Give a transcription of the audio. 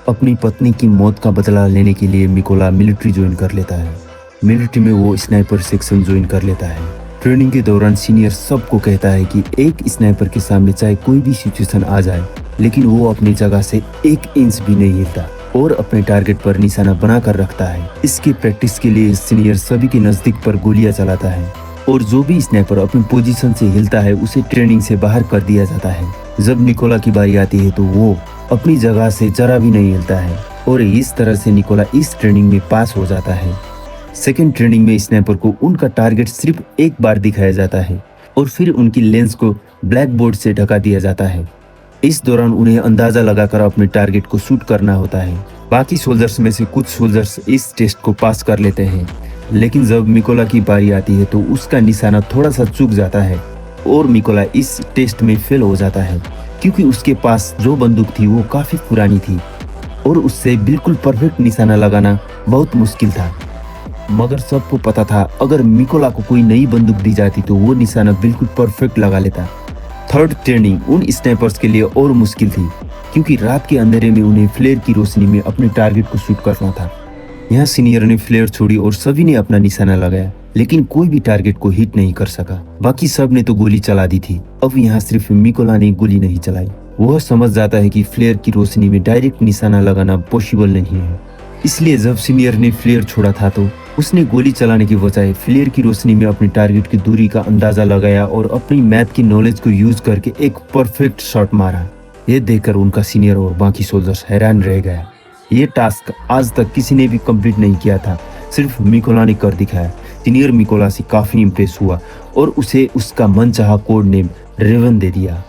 अपनी पत्नी की मौत का बदला लेने के लिए मिकोला मिलिट्री ज्वाइन कर लेता है। मिलिट्री में वो स्नाइपर सेक्शन ज्वाइन कर लेता है। ट्रेनिंग के दौरान सीनियर सबको कहता है कि एक स्नाइपर के सामने चाहे कोई भी सिचुएशन आ जाए, लेकिन वो अपनी जगह से 1 इंच भी नहीं हिलता और अपने टारगेट पर निशाना बना कर रखता है। इसकी प्रैक्टिस के लिए सीनियर सभी के नजदीक पर गोलियां चलाता है और जो भी स्नाइपर अपनी पोजीशन से हिलता है उसे ट्रेनिंग से बाहर कर दिया जाता है। जब निकोला की बारी आती है तो वो अपनी जगह से जरा भी नहीं हिलता है और इस तरह से निकोला इस ट्रेनिंग में पास हो जाता है। सेकेंड ट्रेनिंग में स्नाइपर को उनका टारगेट सिर्फ एक बार दिखाया जाता है और फिर उनकी लेंस को ब्लैक बोर्ड से ढका दिया जाता है। इस दौरान उन्हें अंदाजा लगाकर अपने टारगेट को शूट करना होता है। बाकी सोल्जर्स में से कुछ सोल्जर्स इस टेस्ट को पास कर लेते हैं, लेकिन जब मिकोला की बारी आती है तो उसका निशाना थोड़ा सा चूक जाता है और मिकोला इस टेस्ट में फेल हो जाता है क्योंकि उसके पास जो बंदूक थी वो काफी पुरानी थी और उससे बिल्कुल परफेक्ट निशाना लगाना बहुत मुश्किल था। मगर सबको पता था अगर मिकोला को कोई नई बंदूक दी जाती तो वो निशाना बिल्कुल परफेक्ट लगा लेता। थर्ड ट्रेनिंग उन स्नाइपर्स के लिए और मुश्किल थी क्योंकि रात के अंधेरे में उन्हें फ्लेयर की रोशनी में अपने टारगेट को शूट करना था। यहाँ सीनियर ने फ्लेयर छोड़ी और सभी ने अपना निशाना लगाया, लेकिन कोई भी टारगेट को हिट नहीं कर सका। बाकी सब ने तो गोली चला दी थी। अब यहाँ सिर्फ मिकोला ने गोली नहीं चलाई। वह समझ जाता है कि फ्लेयर की रोशनी में डायरेक्ट निशाना लगाना पॉसिबल नहीं है। इसलिए जब सीनियर ने फ्लेयर छोड़ा था तो उसने गोली चलाने की बजाय फ्लेयर की रोशनी में अपनी टारगेट की दूरी का अंदाजा लगाया और अपनी मैथ की नॉलेज को यूज करके एक परफेक्ट शॉट मारा। ये देखकर उनका सीनियर और बाकी सोल्जर्स हैरान रह गया। ये टास्क आज तक किसी ने भी कंप्लीट नहीं किया था, सिर्फ मिकोला ने कर दिखाया। सीनियर मिकोला से काफी इंप्रेस हुआ और उसे उसका मनचाहा कोड नेम रेवन दे दिया।